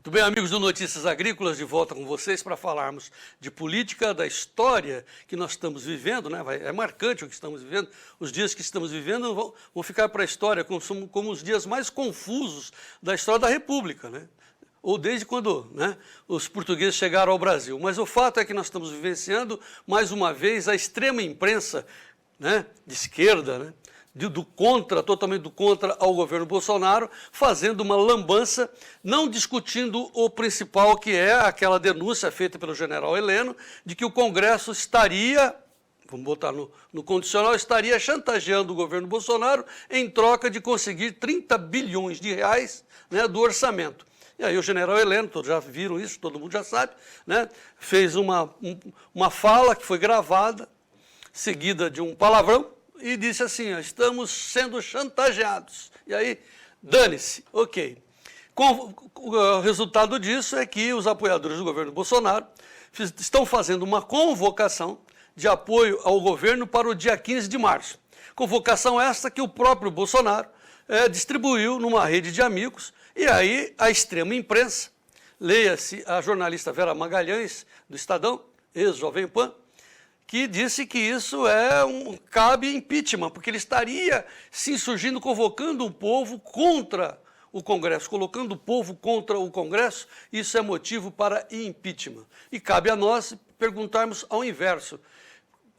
Muito bem, amigos do Notícias Agrícolas, de volta com vocês para falarmos de política, da história que nós estamos vivendo, né? É marcante o que estamos vivendo. Os dias que estamos vivendo vão ficar para a história como os dias mais confusos da história da República, né? Ou desde quando, né, os portugueses chegaram ao Brasil. Mas o fato é que nós estamos vivenciando, mais uma vez, a extrema imprensa, né, de esquerda, né, totalmente do contra ao governo Bolsonaro, fazendo uma lambança, não discutindo o principal, que é aquela denúncia feita pelo general Heleno, de que o Congresso estaria, vamos botar no condicional, estaria chantageando o governo Bolsonaro em troca de conseguir 30 bilhões de reais, né, do orçamento. E aí o general Heleno, todos já viram isso, todo mundo já sabe, né, fez uma fala que foi gravada, seguida de um palavrão, e disse assim, ó, estamos sendo chantageados. E aí, dane-se, ok. O resultado disso é que os apoiadores do governo Bolsonaro estão fazendo uma convocação de apoio ao governo para o dia 15 de março. Convocação esta que o próprio Bolsonaro distribuiu numa rede de amigos, e aí a extrema imprensa, leia-se a jornalista Vera Magalhães, do Estadão, ex-Jovem Pan, que disse que isso cabe impeachment, porque ele estaria se insurgindo, convocando o povo contra o Congresso, colocando o povo contra o Congresso, isso é motivo para impeachment. E cabe a nós perguntarmos ao inverso.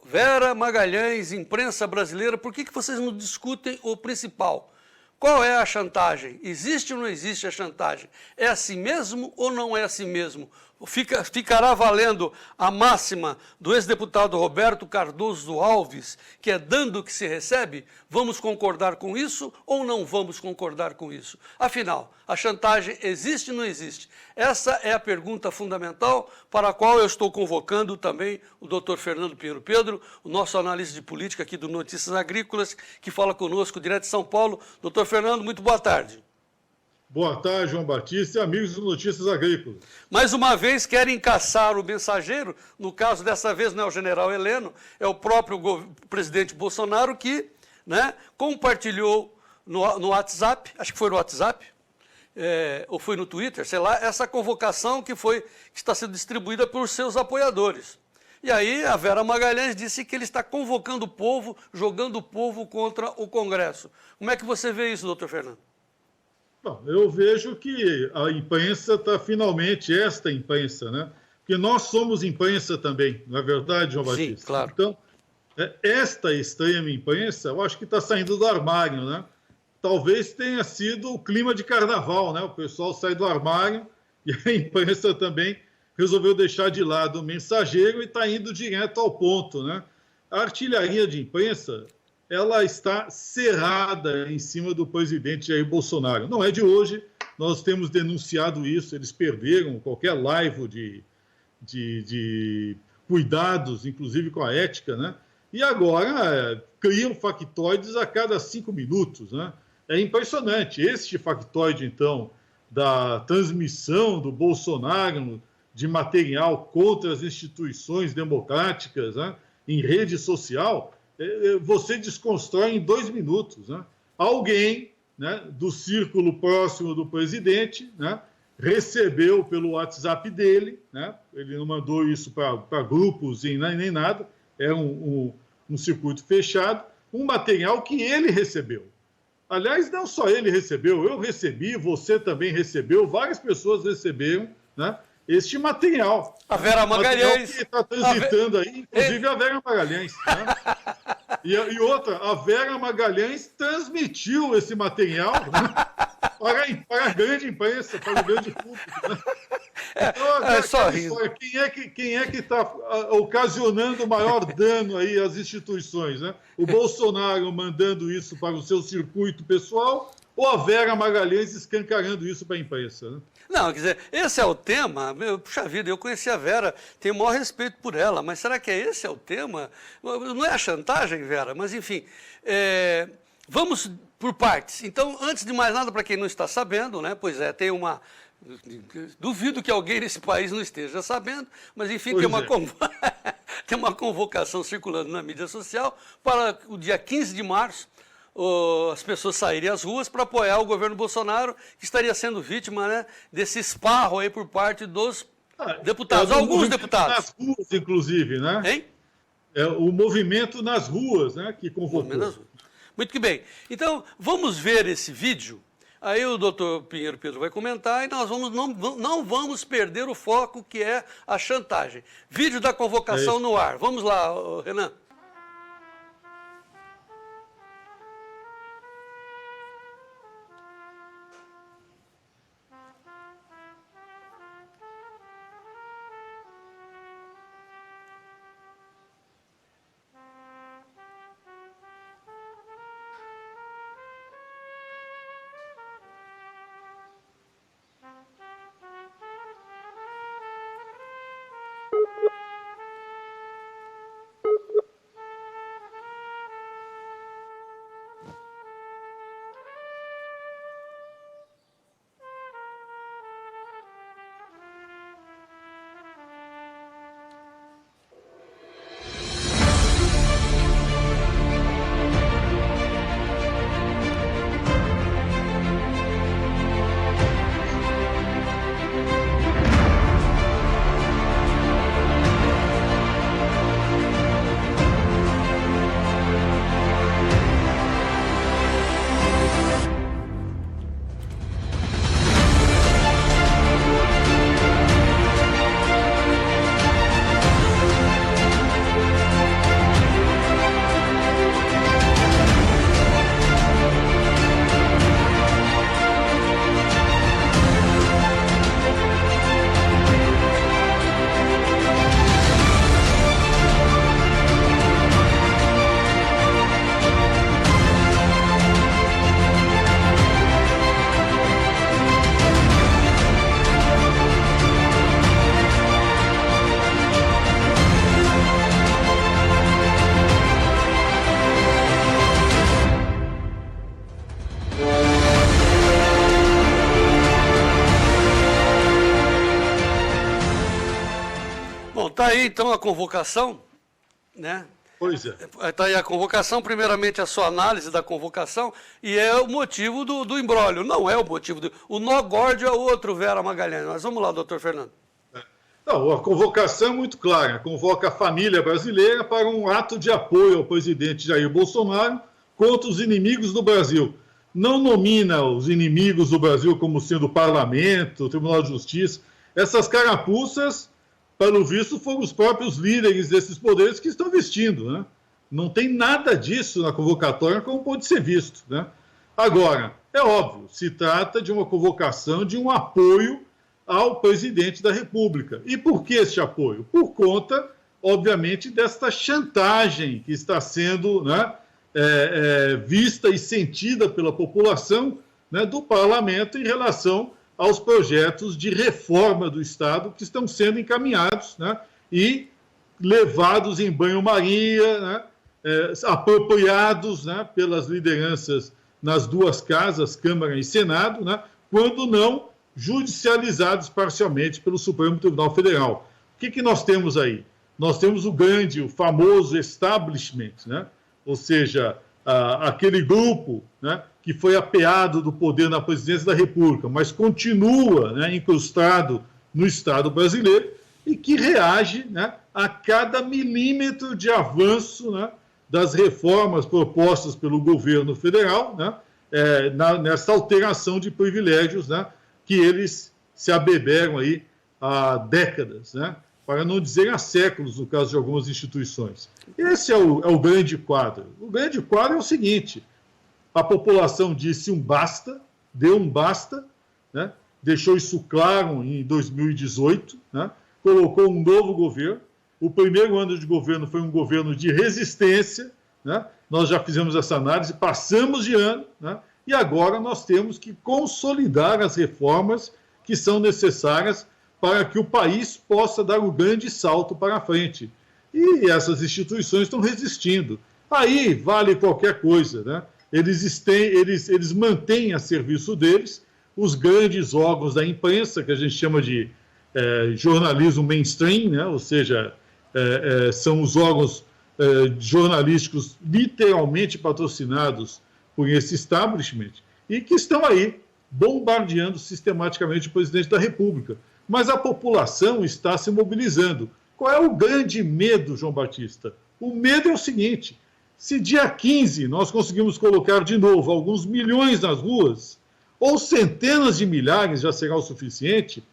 Vera Magalhães, imprensa brasileira, por que vocês não discutem o principal? Qual é a chantagem? Existe ou não existe a chantagem? É assim mesmo ou não é assim mesmo? Ficará valendo a máxima do ex-deputado Roberto Cardoso Alves, que é dando o que se recebe? Vamos concordar com isso ou não vamos concordar com isso? Afinal, a chantagem existe ou não existe? Essa é a pergunta fundamental para a qual eu estou convocando também o doutor Fernando Pinheiro Pedro, o nosso analista de política aqui do Notícias Agrícolas, que fala conosco direto de São Paulo. Doutor Fernando, muito boa tarde. Boa tarde, João Batista e amigos do Notícias Agrícolas. Mais uma vez querem caçar o mensageiro, no caso dessa vez não é o general Heleno, é o próprio presidente Bolsonaro que, né, compartilhou no WhatsApp, acho que foi no WhatsApp, ou foi no Twitter, sei lá, essa convocação que está sendo distribuída por seus apoiadores. E aí a Vera Magalhães disse que ele está convocando o povo, jogando o povo contra o Congresso. Como é que você vê isso, doutor Fernando? Bom, eu vejo que a imprensa está finalmente, esta imprensa, né? Porque nós somos imprensa também, não é verdade, João Batista? Sim, claro. Então, esta extrema imprensa, eu acho que está saindo do armário, né? Talvez tenha sido o clima de carnaval, né? O pessoal sai do armário e a imprensa também resolveu deixar de lado o mensageiro e está indo direto ao ponto, né? A artilharia de imprensa, ela está cerrada em cima do presidente Jair Bolsonaro. Não é de hoje, nós temos denunciado isso, eles perderam qualquer laivo de cuidados, inclusive com a ética, né? E agora criam factoides a cada 5 minutos, né? É impressionante. Este factoide, então, da transmissão do Bolsonaro de material contra as instituições democráticas, né, em rede social, você desconstrói em 2 minutos. Né? Alguém, né, do círculo próximo do presidente, né, recebeu pelo WhatsApp dele, né, ele não mandou isso para grupos nem nada, é um circuito fechado, um material que ele recebeu. Aliás, não só ele recebeu, eu recebi, você também recebeu, várias pessoas receberam, né, este material. A Vera Magalhães. Que está transitando aí, inclusive a Vera Magalhães. Né? E outra, a Vera Magalhães transmitiu esse material, né, para a grande imprensa, para o grande público. Né? Então, só rindo. Quem é que está ocasionando o maior dano aí às instituições? Né? O Bolsonaro mandando isso para o seu circuito pessoal ou a Vera Magalhães escancarando isso para a imprensa? Né? Não, quer dizer, esse é o tema. Puxa vida, eu conheci a Vera, tenho o maior respeito por ela, mas será que esse é o tema? Não é a chantagem, Vera, mas enfim, vamos por partes. Então, antes de mais nada, para quem não está sabendo, né, pois tem uma... Duvido que alguém nesse país não esteja sabendo, mas enfim, tem uma convocação circulando na mídia social para o dia 15 de março, as pessoas saírem às ruas para apoiar o governo Bolsonaro, que estaria sendo vítima, né, desse esparro aí por parte dos deputados, alguns deputados. Nas ruas, inclusive, né? Hein? É o movimento nas ruas, né, que convocou. Muito que bem. Então, vamos ver esse vídeo. Aí o doutor Pinheiro Pedro vai comentar e nós não vamos perder o foco, que é a chantagem. Vídeo da convocação no ar. Vamos lá, Renan. Está aí, então, a convocação, né? Pois é. Está aí a convocação, primeiramente a sua análise da convocação, e é o motivo do imbróglio. Não é o motivo o nó gordo é outro, Vera Magalhães. Mas vamos lá, doutor Fernando. Não, a convocação é muito clara. Convoca a família brasileira para um ato de apoio ao presidente Jair Bolsonaro contra os inimigos do Brasil. Não nomina os inimigos do Brasil como sendo o parlamento, o Tribunal de Justiça. Essas carapuças, pelo visto, foram os próprios líderes desses poderes que estão vestindo, né? Não tem nada disso na convocatória como pode ser visto, né? Agora, é óbvio, se trata de uma convocação de um apoio ao presidente da República. E por que esse apoio? Por conta, obviamente, desta chantagem que está sendo, né, vista e sentida pela população, né, do parlamento em relação aos projetos de reforma do Estado que estão sendo encaminhados, né, e levados em banho-maria, né, apropriados, né, pelas lideranças nas duas casas, Câmara e Senado, né, quando não judicializados parcialmente pelo Supremo Tribunal Federal. O que nós temos aí? Nós temos o famoso establishment, né, ou seja, aquele grupo, né, que foi apeado do poder na presidência da República, mas continua, né, incrustado no Estado brasileiro e que reage, né, a cada milímetro de avanço, né, das reformas propostas pelo governo federal, né, nessa alteração de privilégios, né, que eles se abeberam aí há décadas, né, para não dizer há séculos, no caso de algumas instituições. Esse é o grande quadro. O grande quadro é o seguinte: a população disse um basta, deu um basta, né? Deixou isso claro em 2018, né? Colocou um novo governo. O primeiro ano de governo foi um governo de resistência, né? Nós já fizemos essa análise, passamos de ano, né? E agora nós temos que consolidar as reformas que são necessárias para que o país possa dar um grande salto para a frente. E essas instituições estão resistindo. Aí vale qualquer coisa, né? Eles mantêm a serviço deles os grandes órgãos da imprensa, que a gente chama de jornalismo mainstream, né? Ou seja, são os órgãos jornalísticos literalmente patrocinados por esse establishment e que estão aí bombardeando sistematicamente o presidente da República. Mas a população está se mobilizando. Qual é o grande medo, João Batista? O medo é o seguinte: se dia 15 nós conseguimos colocar de novo alguns milhões nas ruas, ou centenas de milhares já será o suficiente,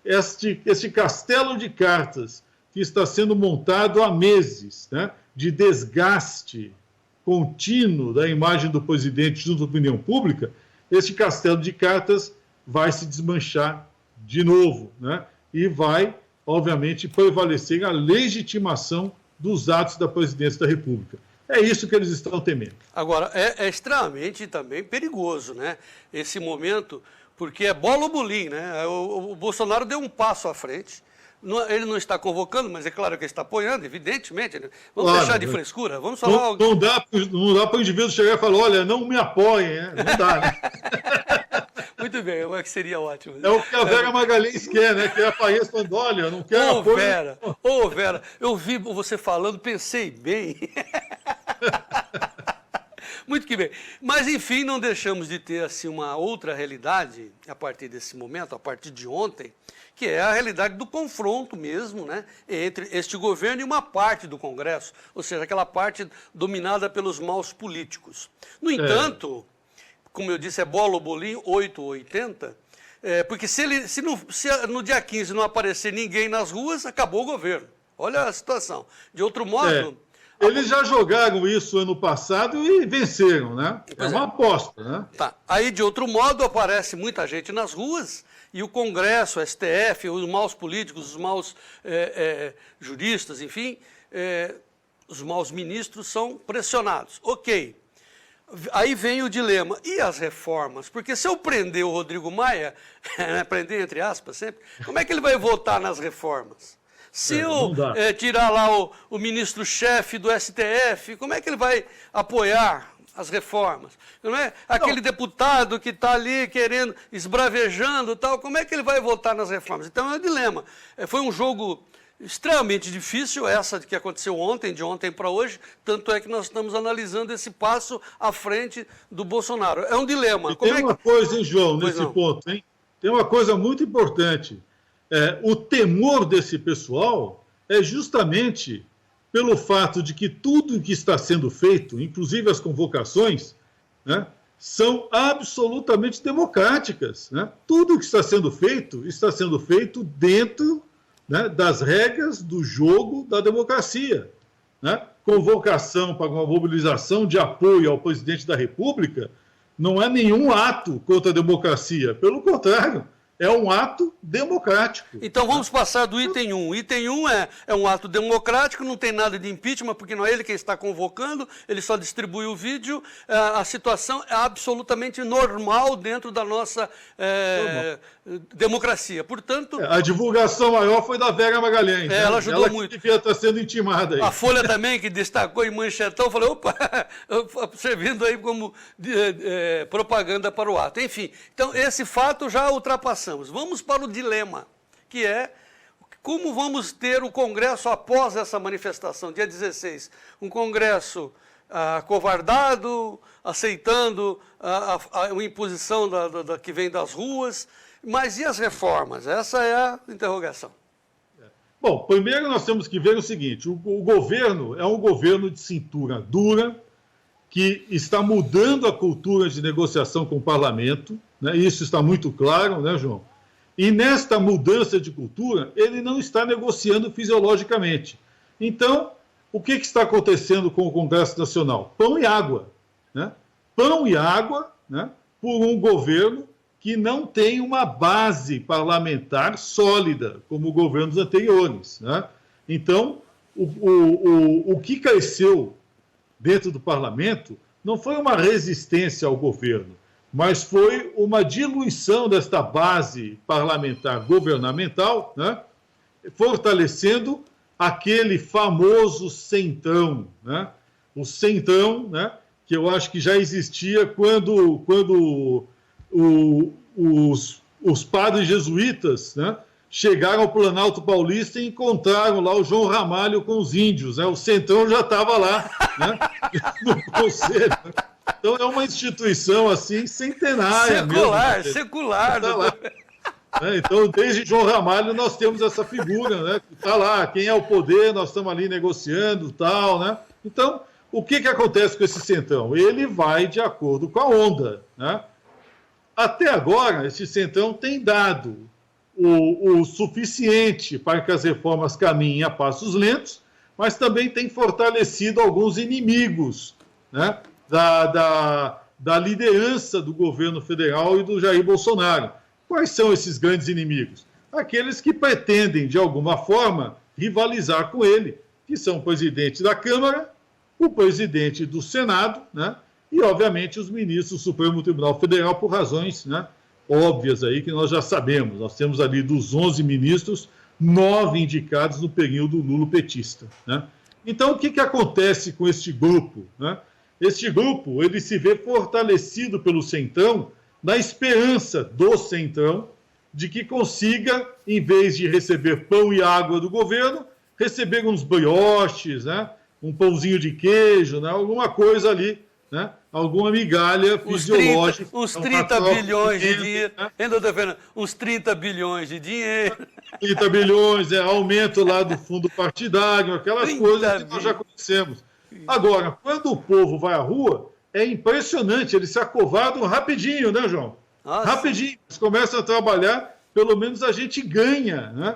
este castelo de cartas que está sendo montado há meses, né, de desgaste contínuo da imagem do presidente junto à opinião pública, esse castelo de cartas vai se desmanchar de novo, né, e vai, obviamente, prevalecer a legitimação dos atos da presidência da República. É isso que eles estão temendo. Agora, é extremamente também perigoso, né? Esse momento, porque é bola ou bolim, né? O Bolsonaro deu um passo à frente. Ele não está convocando, mas é claro que ele está apoiando, evidentemente. Né? Vamos deixar de frescura, vamos falar... Não dá para o indivíduo chegar e falar, olha, não me apoiem, né? Não dá, né? Muito bem, eu acho que seria ótimo. É o que a Vera Magalhães quer, né? Que é a Paes falando, olha, eu não quero apoio. Vera, eu vi você falando, pensei bem. Muito que bem. Mas, enfim, não deixamos de ter assim, uma outra realidade a partir desse momento, a partir de ontem, que é a realidade do confronto mesmo, né, entre este governo e uma parte do Congresso, ou seja, aquela parte dominada pelos maus políticos. No entanto, como eu disse, é bola ou bolinho, 8 ou 80, porque se no dia 15 não aparecer ninguém nas ruas, acabou o governo. Olha a situação. De outro modo... Eles já jogaram isso ano passado e venceram, né? É uma aposta, né? Tá. Aí, de outro modo, aparece muita gente nas ruas e o Congresso, o STF, os maus políticos, os maus juristas, enfim, os maus ministros são pressionados. Ok. Aí vem o dilema. E as reformas? Porque se eu prender o Rodrigo Maia, prender entre aspas sempre, como é que ele vai votar nas reformas? Se eu tirar lá o ministro-chefe do STF, como é que ele vai apoiar as reformas? Não é? Aquele deputado que está ali querendo, esbravejando tal, como é que ele vai votar nas reformas? Então é um dilema. Foi um jogo extremamente difícil, essa que aconteceu ontem, de ontem para hoje, tanto é que nós estamos analisando esse passo à frente do Bolsonaro. É um dilema. E tem uma coisa, hein, João, nesse ponto, hein? Tem uma coisa muito importante. O temor desse pessoal é justamente pelo fato de que tudo que está sendo feito, inclusive as convocações, né, são absolutamente democráticas. Né? Tudo que está sendo feito dentro, né, das regras do jogo da democracia. Né? Convocação para uma mobilização de apoio ao presidente da República não é nenhum ato contra a democracia, pelo contrário. É um ato democrático. Então vamos passar do item 1. O item 1 é um ato democrático, não tem nada de impeachment, porque não é ele quem está convocando, ele só distribui o vídeo. A situação é absolutamente normal dentro da nossa democracia. Portanto... A divulgação maior foi da Vera Magalhães. Né? Ela ajudou muito. Devia estar sendo intimada aí. A Folha também, que destacou em manchetão, falou, opa, servindo aí como propaganda para o ato. Enfim, então esse fato já ultrapassamos. Vamos para o dilema, que é como vamos ter o Congresso após essa manifestação, dia 16. Um Congresso acovardado, aceitando a imposição que vem das ruas, mas e as reformas? Essa é a interrogação. Bom, primeiro nós temos que ver o seguinte, o governo é um governo de cintura dura, que está mudando a cultura de negociação com o parlamento, né? Isso está muito claro, né, João? E nesta mudança de cultura, ele não está negociando fisiologicamente. Então, o que está acontecendo com o Congresso Nacional? Pão e água. Né? Pão e água, né, por um governo que não tem uma base parlamentar sólida, como governos anteriores. Né? Então, o que cresceu dentro do parlamento não foi uma resistência ao governo, mas foi uma diluição desta base parlamentar governamental, né, fortalecendo aquele famoso centrão, né, o centrão, né, que eu acho que já existia quando os padres jesuítas, né, chegaram ao Planalto Paulista e encontraram lá o João Ramalho com os índios. Né? O centrão já estava lá, né? No conselho. Então é uma instituição assim centenária secular, mesmo. Secular. Tá lá. Então, desde João Ramalho, nós temos essa figura, né? Que está lá, quem é o poder, nós estamos ali negociando tal, né? Então, o que acontece com esse centrão? Ele vai de acordo com a onda, né? Até agora, esse centrão tem dado o suficiente para que as reformas caminhem a passos lentos, mas também tem fortalecido alguns inimigos, né? Da liderança do governo federal e do Jair Bolsonaro. Quais são esses grandes inimigos? Aqueles que pretendem, de alguma forma, rivalizar com ele, que são o presidente da Câmara, o presidente do Senado, né? E, obviamente, os ministros do Supremo Tribunal Federal, por razões, né, óbvias aí que nós já sabemos. Nós temos ali dos 11 ministros, 9 indicados no período lulopetista, né? Então, o que acontece com este grupo, né? Este grupo, ele se vê fortalecido pelo Centrão, na esperança do Centrão de que consiga, em vez de receber pão e água do governo, receber uns brioches, né? Um pãozinho de queijo, né? Alguma coisa ali, né? Alguma migalha fisiológica. Uns 30 bilhões de dinheiro. Né? Ainda estou vendo, uns 30 bilhões de dinheiro. 30 bilhões, aumento lá do fundo partidário, aquelas coisas que nós já conhecemos. Agora, quando o povo vai à rua, é impressionante, eles se acovardam rapidinho, né, João? Nossa. Rapidinho. Eles começam a trabalhar, pelo menos a gente ganha, né?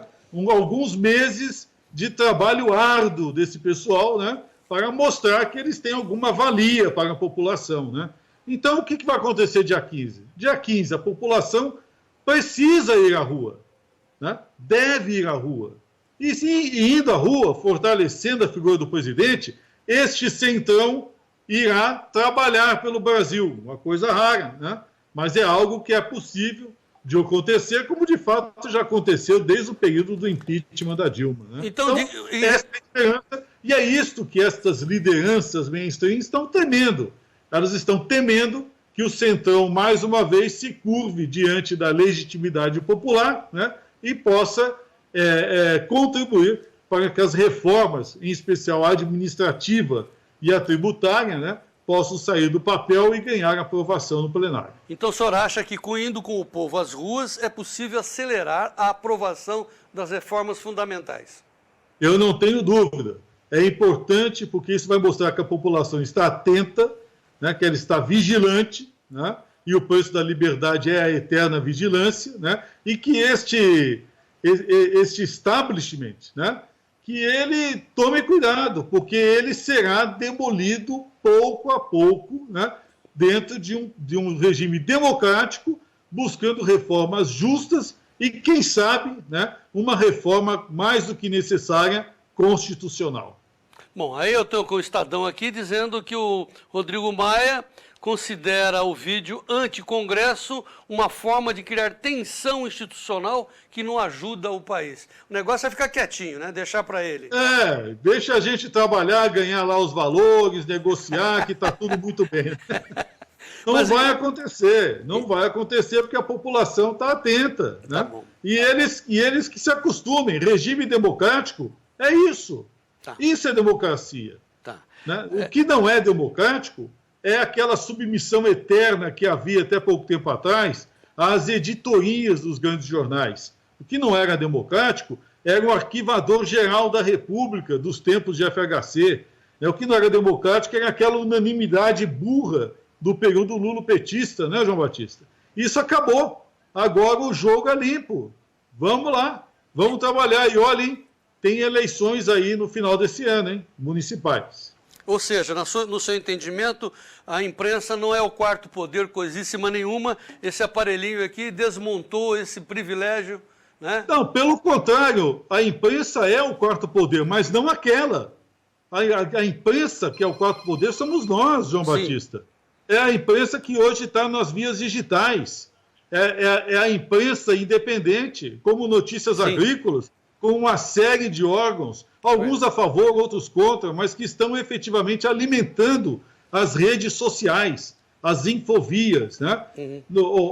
Alguns meses de trabalho árduo desse pessoal, né? Para mostrar que eles têm alguma valia para a população, né? Então, o que vai acontecer dia 15? Dia 15, a população precisa ir à rua, né? Deve ir à rua. E indo à rua, fortalecendo a figura do presidente, este centrão irá trabalhar pelo Brasil, uma coisa rara, né? Mas é algo que é possível de acontecer, como de fato já aconteceu desde o período do impeachment da Dilma, né? Então essa é a esperança, e é isto que estas lideranças mainstream estão temendo. Elas estão temendo que o centrão, mais uma vez, se curve diante da legitimidade popular, né? E possa contribuir para que as reformas, em especial a administrativa e a tributária, né, possam sair do papel e ganhar aprovação no plenário. Então o senhor acha que, indo com o povo às ruas, é possível acelerar a aprovação das reformas fundamentais? Eu não tenho dúvida. É importante porque isso vai mostrar que a população está atenta, né, que ela está vigilante, né, e o preço da liberdade é a eterna vigilância, né, e que este establishment, né, que ele tome cuidado, porque ele será demolido pouco a pouco, né, dentro de um regime democrático, buscando reformas justas e, quem sabe, né, uma reforma mais do que necessária, constitucional. Bom, aí eu estou com o Estadão aqui dizendo que o Rodrigo Maia considera o vídeo anticongresso uma forma de criar tensão institucional que não ajuda o país. O negócio é ficar quietinho, né? Deixar para ele. Deixa a gente trabalhar, ganhar lá os valores, negociar, que está tudo muito bem. Não vai acontecer, não vai acontecer porque a população está atenta, né? Tá, e eles que se acostumem. Regime democrático é isso. Tá. Isso é democracia. Tá. Né? O que não é democrático é aquela submissão eterna que havia até pouco tempo atrás às editorias dos grandes jornais. O que não era democrático era o arquivador geral da República dos tempos de FHC. O que não era democrático era aquela unanimidade burra do período lulopetista, né, João Batista? Isso acabou. Agora o jogo é limpo. Vamos lá, vamos trabalhar. E olhem, tem eleições aí no final desse ano, hein, municipais. Ou seja, no seu entendimento, a imprensa não é o quarto poder, coisíssima nenhuma. Esse aparelhinho aqui desmontou esse privilégio, né? Não, pelo contrário, a imprensa é o quarto poder, mas não aquela. A imprensa que é o quarto poder somos nós, João Batista. É a imprensa que hoje está nas vias digitais. É a imprensa independente, como Notícias Agrícolas, com uma série de órgãos, alguns a favor, outros contra, mas que estão efetivamente alimentando as redes sociais, as infovias, né?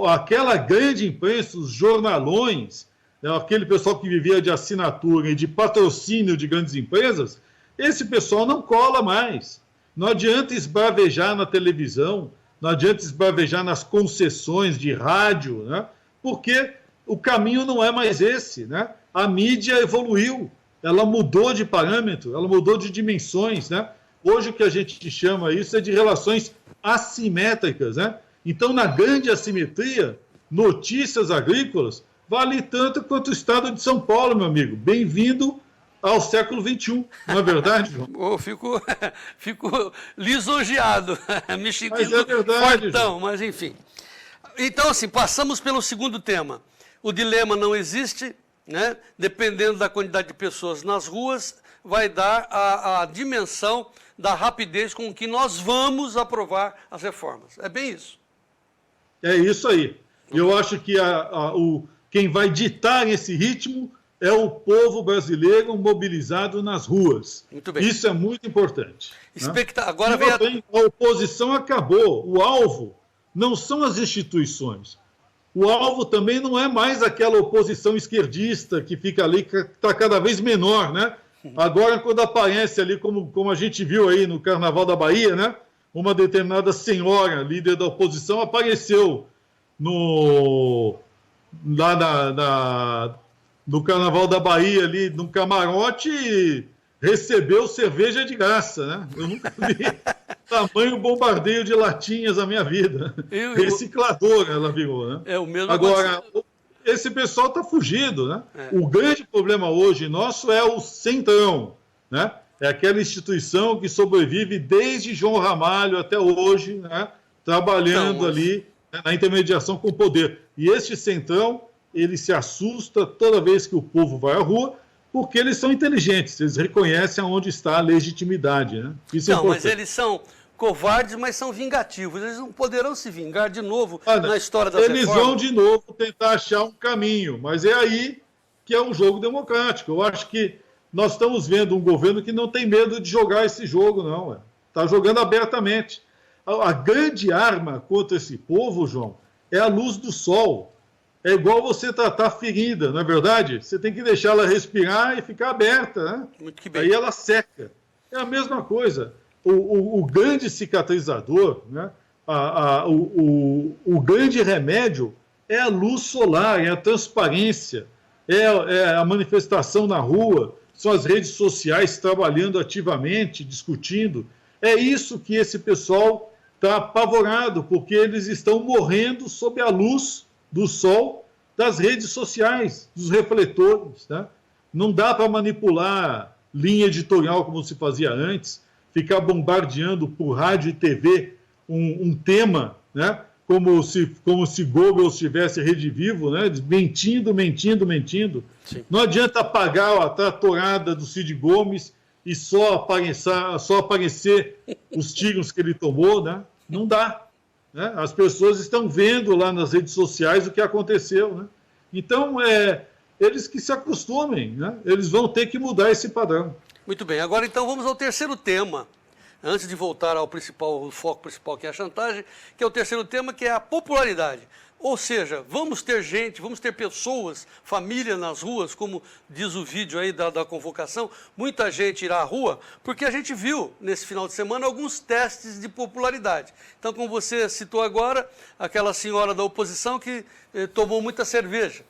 Aquela grande imprensa, os jornalões, aquele pessoal que vivia de assinatura e de patrocínio de grandes empresas, esse pessoal não cola mais. Não adianta esbravejar na televisão, não adianta esbravejar nas concessões de rádio, né? Porque o caminho não é mais esse, né? A mídia evoluiu, ela mudou de parâmetro, ela mudou de dimensões, né? Hoje o que a gente chama isso é de relações assimétricas, né? Então, na grande assimetria, notícias agrícolas vale tanto quanto o estado de São Paulo, meu amigo. Bem-vindo ao século XXI, não é verdade, João? Eu fico lisonjeado, me Mas sentindo é verdade, fortão, João. mas enfim. Então, assim, passamos pelo segundo tema. O dilema não existe, né? Dependendo da quantidade de pessoas nas ruas, vai dar a dimensão da rapidez com que nós vamos aprovar as reformas. É bem isso. É isso aí. Eu acho que quem vai ditar esse ritmo é o povo brasileiro mobilizado nas ruas. Muito bem. Isso é muito importante. Né? Agora vem a oposição acabou. O alvo não são as instituições. O alvo também não é mais aquela oposição esquerdista que fica ali, que está cada vez menor, né? Agora, quando aparece ali, como a gente viu aí no Carnaval da Bahia, né? Uma determinada senhora, líder da oposição, apareceu lá no Carnaval da Bahia, ali no camarote, e recebeu cerveja de graça, né? Eu nunca vi tamanho bombardeio de latinhas na minha vida. Recicladora ela virou, né? É o mesmo. Agora, esse pessoal está fugido, né? É. O grande problema hoje nosso é o Centrão, né? É aquela instituição que sobrevive desde João Ramalho até hoje, né? Trabalhando ali, né, na intermediação com o poder. E este Centrão, ele se assusta toda vez que o povo vai à rua, porque eles são inteligentes, eles reconhecem onde está a legitimidade, né? Isso é importante. Mas eles são covardes, mas são vingativos. Eles não poderão se vingar de novo na história das reformas. Eles vão de novo tentar achar um caminho, mas é aí que é um jogo democrático. Eu acho que nós estamos vendo um governo que não tem medo de jogar esse jogo, não. Está jogando abertamente. A grande arma contra esse povo, João, é a luz do sol. É igual você tratar a ferida, não é verdade? Você tem que deixar ela respirar e ficar aberta, né? Muito que bem. Aí ela seca. É a mesma coisa. O grande cicatrizador, né? O grande remédio é a luz solar, é a transparência, é a manifestação na rua, são as redes sociais trabalhando ativamente, discutindo. É isso que esse pessoal está apavorado, porque eles estão morrendo sob a luz do sol das redes sociais, dos refletores. Né? Não dá para manipular linha editorial como se fazia antes, ficar bombardeando por rádio e TV um tema, né? como se Goebbels tivesse Rede Vivo, né? Mentindo. Sim. Não adianta apagar a tratorada do Cid Gomes e só aparecer os tiros que ele tomou, né? Não dá. Né? As pessoas estão vendo lá nas redes sociais o que aconteceu. Né? Então, eles que se acostumem, né? Eles vão ter que mudar esse padrão. Muito bem, agora então vamos ao terceiro tema, antes de voltar ao foco principal, que é a chantagem, que é o terceiro tema, que é a popularidade. Ou seja, vamos ter pessoas, família nas ruas, como diz o vídeo aí da convocação, muita gente irá à rua, porque a gente viu nesse final de semana alguns testes de popularidade. Então, como você citou agora, aquela senhora da oposição que tomou muita cerveja.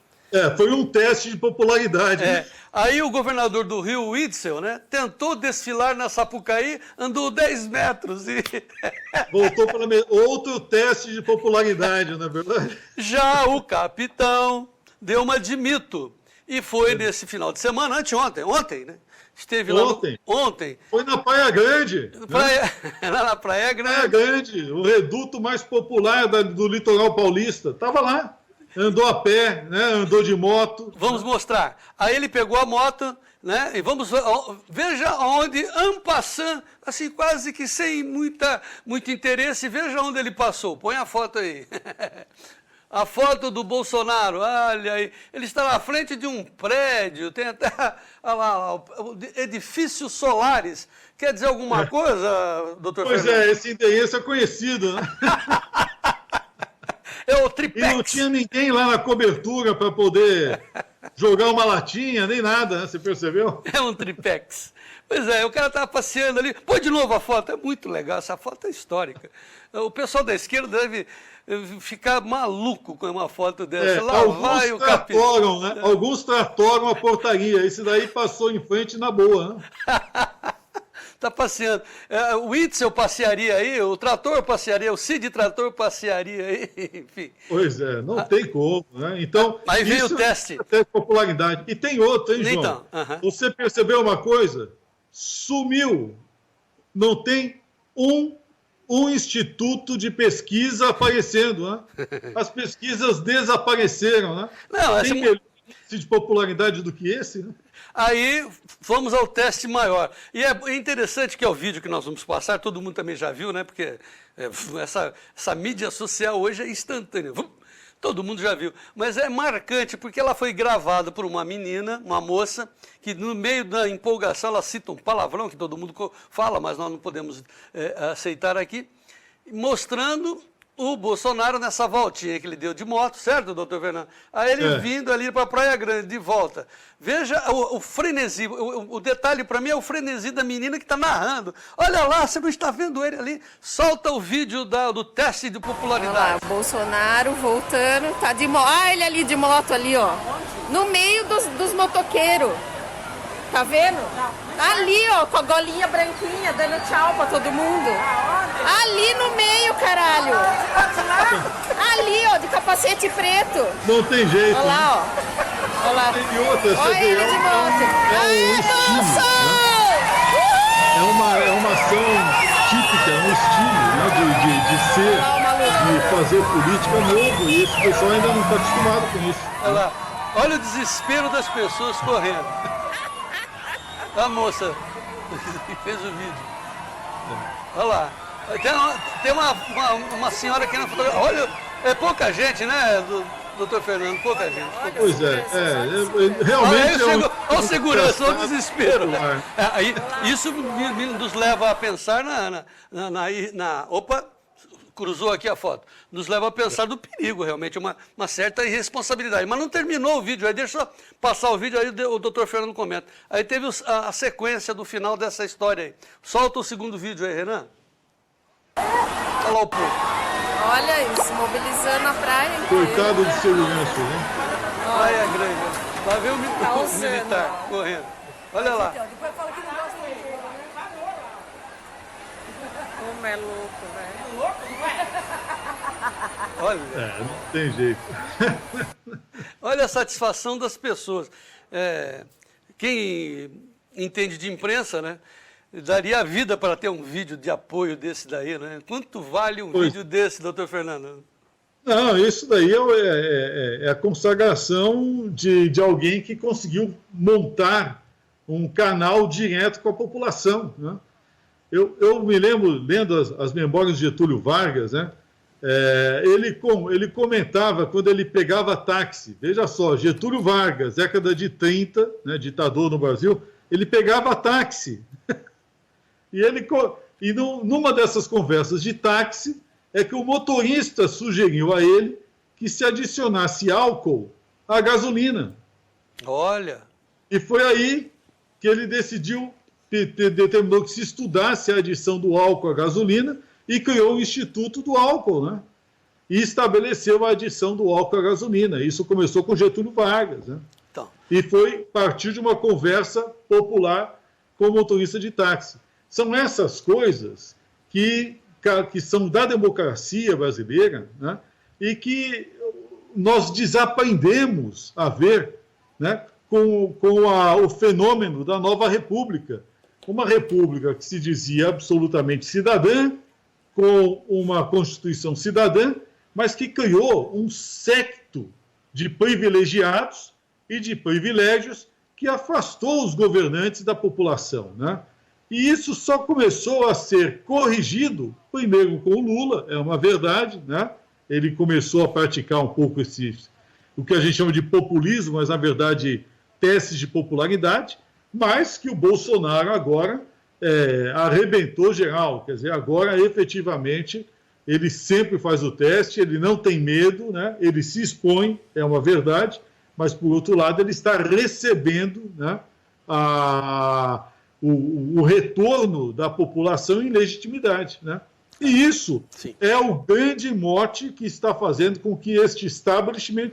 Foi um teste de popularidade. Né? Aí o governador do Rio, Witzel, né, tentou desfilar na Sapucaí, andou 10 metros e... Voltou para outro teste de popularidade, não é verdade? Já o capitão deu uma de mito. E foi nesse final de semana, ontem, né? Esteve lá ontem. Foi na Praia Grande. Lá na Praia Grande. Praia Grande, o reduto mais popular do litoral paulista. Estava lá. Andou a pé, né? Andou de moto. Vamos mostrar. Aí ele pegou a moto, né? E veja onde, en passant, assim, quase que sem muito interesse, veja onde ele passou. Põe a foto aí. A foto do Bolsonaro, olha aí. Ele está na frente de um prédio, tem até edifícios solares. Quer dizer alguma coisa, doutor Fernando? Pois esse endereço é conhecido, né? É o triplex. E não tinha ninguém lá na cobertura para poder jogar uma latinha, nem nada, né? Você percebeu? É um triplex. Pois é, o cara estava passeando ali. Põe de novo a foto, é muito legal, essa foto é histórica. O pessoal da esquerda deve ficar maluco com uma foto dessa. Lá vai o tratoram, né? Alguns tratoram a portaria. Esse daí passou em frente na boa, né? Está passeando. O Itzel passearia aí, o Trator passearia, o Cid Trator passearia aí, enfim. Pois é, não tem como, né? Então, aí veio o teste. Até popularidade. E tem outro, hein, João? Então, Você percebeu uma coisa? Sumiu. Não tem um instituto de pesquisa aparecendo, né? As pesquisas desapareceram, né? Não, tem melhor índice de popularidade do que esse, né? Aí fomos ao teste maior. E é interessante que é o vídeo que nós vamos passar, todo mundo também já viu, né? Porque essa mídia social hoje é instantânea. Todo mundo já viu. Mas é marcante porque ela foi gravada por uma menina, uma moça, que no meio da empolgação ela cita um palavrão que todo mundo fala, mas nós não podemos aceitar aqui, mostrando o Bolsonaro nessa voltinha que ele deu de moto, certo, doutor Fernando? Aí ele vindo ali para a Praia Grande, de volta. Veja o frenesi, o detalhe para mim é o frenesi da menina que está narrando. Olha lá, você não está vendo ele ali? Solta o vídeo do teste de popularidade. Olha lá, o Bolsonaro voltando, tá de moto. Ah, ele ali de moto ali, ó. No meio dos motoqueiros. Tá vendo? Ali, ó, com a golinha branquinha, dando tchau pra todo mundo. Ali no meio, caralho. Ali, ó, de capacete preto. Não tem jeito. Olha lá, ó. Olha lá. Tem outra, olha ele de moto. É uma ação típica, é um estilo, né, de ser, de fazer política novo. E esse pessoal ainda não está acostumado com isso. Olha lá. Olha o desespero das pessoas correndo. A moça que fez o vídeo. Olha lá. Tem uma senhora aqui na fotografia. Olha, é pouca gente, né, doutor Fernando? Pouca gente. Pois é, realmente olha o segurança, olha o desespero. Aí, isso nos leva a pensar opa, cruzou aqui a foto. Nos leva a pensar do perigo, realmente, uma certa irresponsabilidade. Mas não terminou o vídeo, aí deixa eu passar o vídeo, aí o doutor Fernando comenta. Aí teve a sequência do final dessa história aí. Solta o segundo vídeo aí, Renan. Olha lá o povo. Olha isso, mobilizando a praia inteira. Coitado de segurança, né? Praia grande. Lá vem o militar correndo. Olha lá. Depois fala que não gosta dele. Como é louco, velho. Olha. Não tem jeito. Olha a satisfação das pessoas. Quem entende de imprensa, né, daria a vida para ter um vídeo de apoio desse daí, né? Quanto vale um vídeo desse, doutor Fernando? Não, isso daí é a consagração de alguém que conseguiu montar um canal direto com a população, né? Eu me lembro, lendo as memórias de Getúlio Vargas, né? Ele comentava quando ele pegava táxi. Veja só, Getúlio Vargas, década de 30, né, ditador no Brasil, ele pegava táxi. Numa dessas conversas de táxi, é que o motorista sugeriu a ele que se adicionasse álcool à gasolina. Olha! E foi aí que ele determinou que se estudasse a adição do álcool à gasolina e criou o Instituto do Álcool, né? E estabeleceu a adição do álcool à gasolina. Isso começou com Getúlio Vargas, né? Então. E foi a partir de uma conversa popular com o motorista de táxi. São essas coisas que são da democracia brasileira, né? E que nós desaprendemos a ver, né, com o fenômeno da nova república. Uma república que se dizia absolutamente cidadã, com uma Constituição cidadã, mas que criou um séquito de privilegiados e de privilégios que afastou os governantes da população, né? E isso só começou a ser corrigido, primeiro com o Lula, é uma verdade, né? Ele começou a praticar um pouco o que a gente chama de populismo, mas, na verdade, testes de popularidade, mas que o Bolsonaro agora arrebentou geral. Quer dizer, agora, efetivamente, ele sempre faz o teste, ele não tem medo, né? Ele se expõe, é uma verdade, mas, por outro lado, ele está recebendo, né, o retorno da população em legitimidade, né? E isso é o grande mote que está fazendo com que este establishment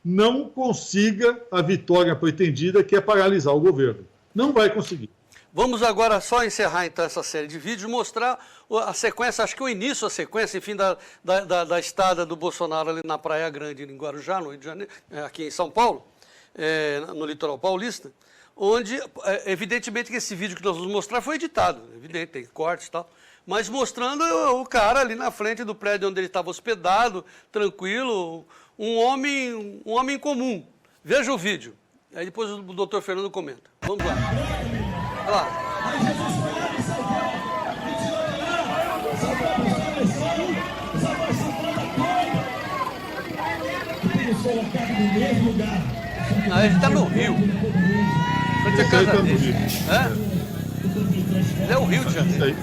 não consiga a vitória pretendida, que é paralisar o governo. Não vai conseguir. Vamos agora só encerrar, então, essa série de vídeos, mostrar a sequência, acho que o início, a sequência, enfim, da estada do Bolsonaro ali na Praia Grande, em Guarujá, no Rio de Janeiro, aqui em São Paulo, no litoral paulista, onde, evidentemente, que esse vídeo que nós vamos mostrar foi editado, evidente, tem cortes e tal, mas mostrando o cara ali na frente do prédio onde ele estava hospedado, tranquilo, um homem comum. Veja o vídeo. Aí depois o doutor Fernando comenta. Vamos lá. Olha lá. Ah, ele está no Rio. Frente à casa dele. É o Rio de Janeiro.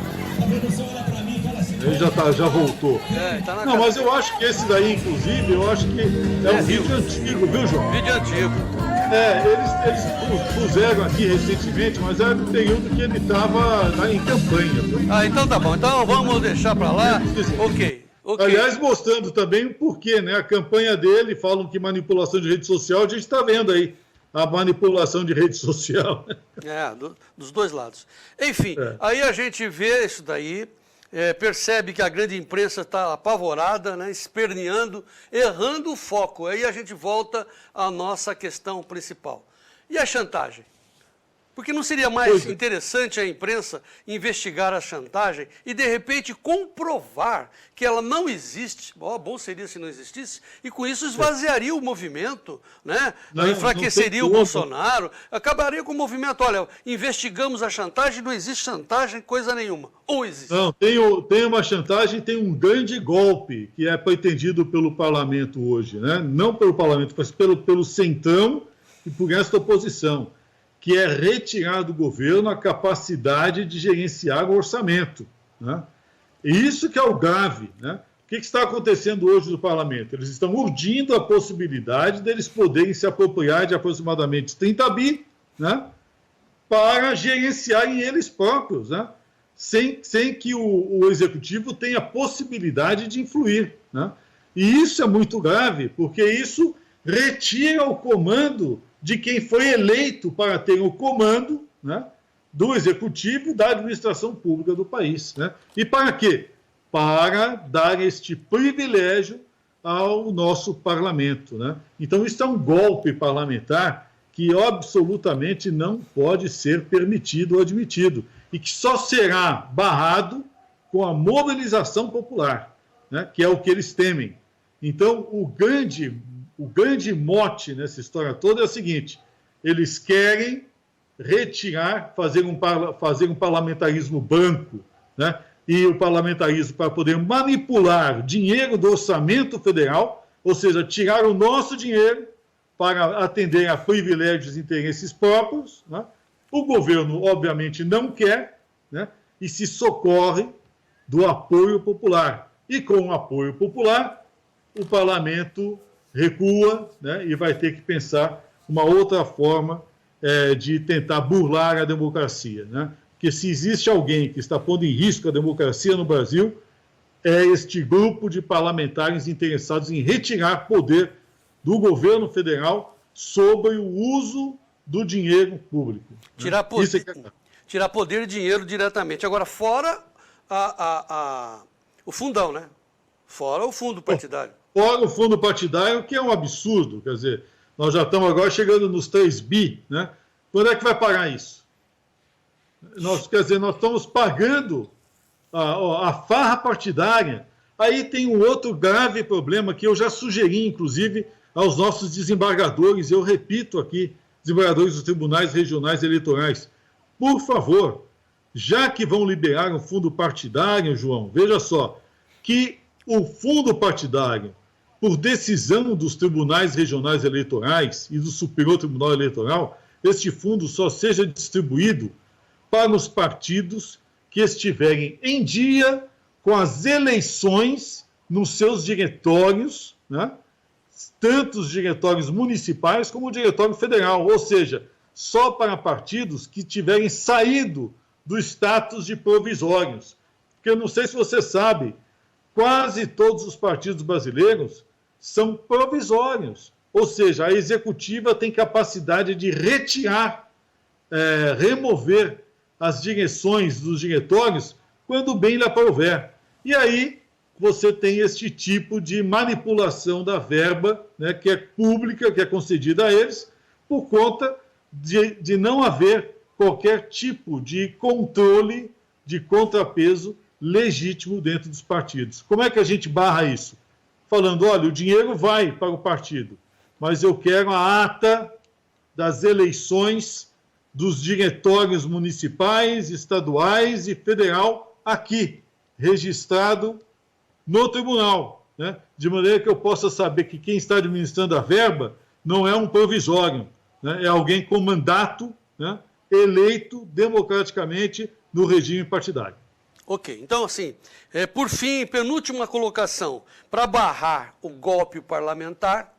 Ele já voltou. Tá na não, casa. Mas eu acho que esse daí, inclusive, eu acho que é um vídeo antigo, viu, João? Vídeo antigo. Eles puseram aqui recentemente, mas era no período que ele estava em campanha. Ah, então tá bom. Então vamos deixar para lá. Ok. Aliás, mostrando também o porquê, né? A campanha dele, falam que manipulação de rede social, a gente está vendo aí a manipulação de rede social. Dos dois lados. Enfim, aí a gente vê isso daí, percebe que a grande imprensa está apavorada, né, esperneando, errando o foco. Aí a gente volta à nossa questão principal. E a chantagem? Porque não seria mais interessante a imprensa investigar a chantagem e, de repente, comprovar que ela não existe? Bom seria se não existisse, e com isso esvaziaria o movimento, né? Enfraqueceria o Bolsonaro, acabaria com o movimento. Olha, investigamos a chantagem, não existe chantagem, coisa nenhuma. Ou existe? Não, tem uma chantagem, tem um grande golpe que é pretendido pelo parlamento hoje, né? Não pelo parlamento, mas pelo centrão e por esta oposição, que é retirar do governo a capacidade de gerenciar o orçamento, né? E isso que é o grave, né? O que está acontecendo hoje no parlamento? Eles estão urdindo a possibilidade deles poderem se apropriar de aproximadamente 30 bi, né? Para gerenciarem eles próprios, né? Sem que o executivo tenha possibilidade de influir, né? E isso é muito grave, porque isso retira o comando de quem foi eleito para ter o comando, né, do executivo da administração pública do país, né? E para quê? Para dar este privilégio ao nosso parlamento, né? Então, isso é um golpe parlamentar que absolutamente não pode ser permitido ou admitido e que só será barrado com a mobilização popular, né, que é o que eles temem. Então, o grande mote nessa história toda é o seguinte: eles querem retirar, fazer um parlamentarismo branco, né? E o parlamentarismo para poder manipular dinheiro do orçamento federal, ou seja, tirar o nosso dinheiro para atender a privilégios e interesses próprios, né? O governo, obviamente, não quer, né? E se socorre do apoio popular. E com o apoio popular, o parlamento recua, né, e vai ter que pensar uma outra forma de tentar burlar a democracia, né? Porque se existe alguém que está pondo em risco a democracia no Brasil, é este grupo de parlamentares interessados em retirar poder do governo federal sobre o uso do dinheiro público. Tirar poder e dinheiro diretamente. Agora, fora o fundão, né? Fora o fundo partidário. Fora o fundo partidário, que é um absurdo. Quer dizer, nós já estamos agora chegando nos 3 bi, né? Quando é que vai pagar isso? Quer dizer, nós estamos pagando a farra partidária. Aí tem um outro grave problema que eu já sugeri, inclusive, aos nossos desembargadores, eu repito aqui, desembargadores dos tribunais regionais eleitorais, por favor, já que vão liberar um fundo partidário, João, veja só, que o fundo partidário, por decisão dos tribunais regionais eleitorais e do Superior Tribunal Eleitoral, este fundo só seja distribuído para os partidos que estiverem em dia com as eleições nos seus diretórios, né? Tanto os diretórios municipais como o diretório federal, ou seja, só para partidos que tiverem saído do status de provisórios. Porque eu não sei se você sabe, quase todos os partidos brasileiros são provisórios. Ou seja, a executiva tem capacidade de retirar, remover as direções dos diretórios quando bem lhe aprouver. E aí você tem este tipo de manipulação da verba, né, que é pública, que é concedida a eles, por conta de não haver qualquer tipo de controle, de contrapeso legítimo dentro dos partidos. Como é que a gente barra isso? Falando, olha, o dinheiro vai para o partido, mas eu quero a ata das eleições dos diretórios municipais, estaduais e federal aqui, registrado no tribunal, né? De maneira que eu possa saber que quem está administrando a verba não é um provisório, né? É alguém com mandato, né, eleito democraticamente no regime partidário. Ok, então assim, por fim, penúltima colocação, para barrar o golpe parlamentar,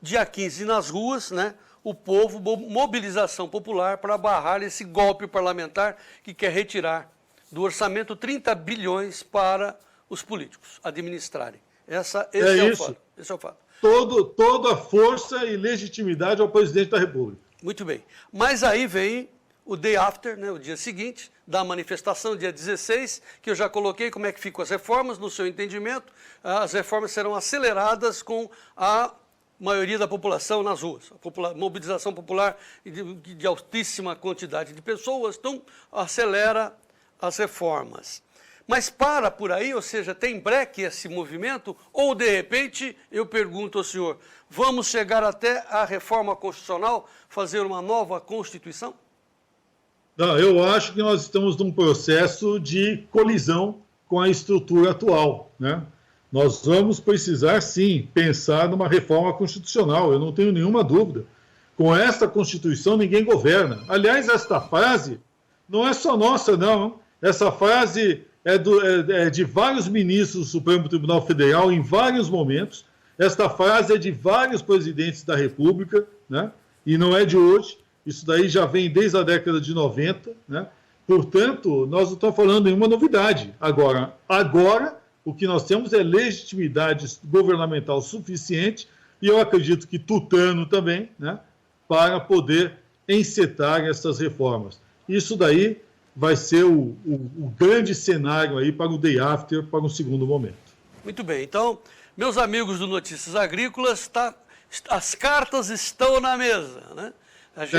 dia 15 nas ruas, né, o povo, mobilização popular para barrar esse golpe parlamentar que quer retirar do orçamento 30 bilhões para os políticos administrarem. Esse é o fato. Esse é o fato. Toda a força e legitimidade ao presidente da República. Muito bem. Mas aí vem o day after, né, o dia seguinte, da manifestação, dia 16, que eu já coloquei como é que ficam as reformas, no seu entendimento. As reformas serão aceleradas com a maioria da população nas ruas. A mobilização popular de altíssima quantidade de pessoas, então acelera as reformas. Mas para por aí, ou seja, tem breque esse movimento, ou de repente, eu pergunto ao senhor, vamos chegar até a reforma constitucional, fazer uma nova Constituição? Não, eu acho que nós estamos num processo de colisão com a estrutura atual, né? Nós vamos precisar, sim, pensar numa reforma constitucional, eu não tenho nenhuma dúvida. Com esta Constituição, ninguém governa. Aliás, esta frase não é só nossa, não. Essa frase é de vários ministros do Supremo Tribunal Federal em vários momentos. Esta frase é de vários presidentes da República, né? E não é de hoje. Isso daí já vem desde a década de 90, né? Portanto, nós não estamos falando em uma novidade. Agora, o que nós temos é legitimidade governamental suficiente, e eu acredito que tutano também, né, para poder encetar essas reformas. Isso daí vai ser o grande cenário aí para o day after, para um segundo momento. Muito bem. Então, meus amigos do Notícias Agrícolas, as cartas estão na mesa, né?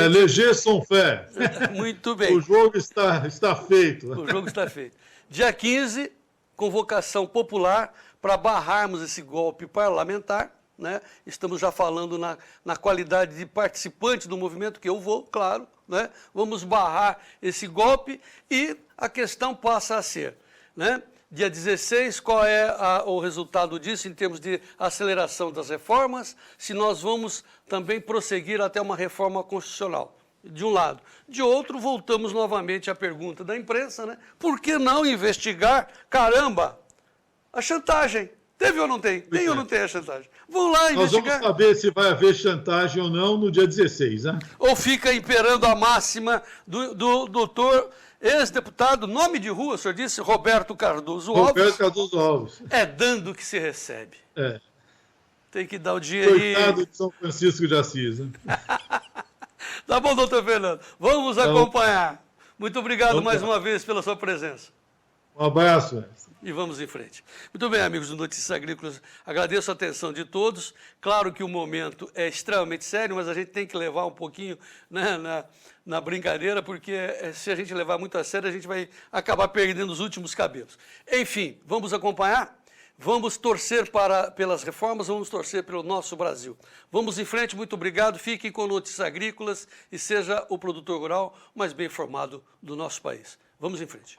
Léger sans faire. Muito bem. O jogo está feito. O jogo está feito. Dia 15, convocação popular para barrarmos esse golpe parlamentar, né? Estamos já falando na qualidade de participante do movimento, que eu vou, claro, né? Vamos barrar esse golpe e a questão passa a ser, né? Dia 16, qual é o resultado disso em termos de aceleração das reformas? Se nós vamos também prosseguir até uma reforma constitucional, de um lado. De outro, voltamos novamente à pergunta da imprensa, né? Por que não investigar, caramba, a chantagem? Teve ou não tem? Tem ou não tem a chantagem? Vão lá investigar. Nós vamos saber se vai haver chantagem ou não no dia 16, né? Ou fica imperando a máxima do doutor ex-deputado, nome de rua, o senhor disse, Roberto Cardoso Alves. Roberto Cardoso Alves. É dando que se recebe. É. Tem que dar o dinheiro. Coitado de São Francisco de Assis, né? Tá bom, doutor Fernando. Vamos acompanhar. Muito obrigado mais uma vez pela sua presença. Um abraço. E vamos em frente. Muito bem, amigos do Notícias Agrícolas, agradeço a atenção de todos. Claro que o momento é extremamente sério, mas a gente tem que levar um pouquinho, né, na brincadeira, porque se a gente levar muito a sério, a gente vai acabar perdendo os últimos cabelos. Enfim, vamos acompanhar? Vamos torcer pelas reformas, vamos torcer pelo nosso Brasil. Vamos em frente, muito obrigado. Fiquem com Notícias Agrícolas e seja o produtor rural mais bem informado do nosso país. Vamos em frente.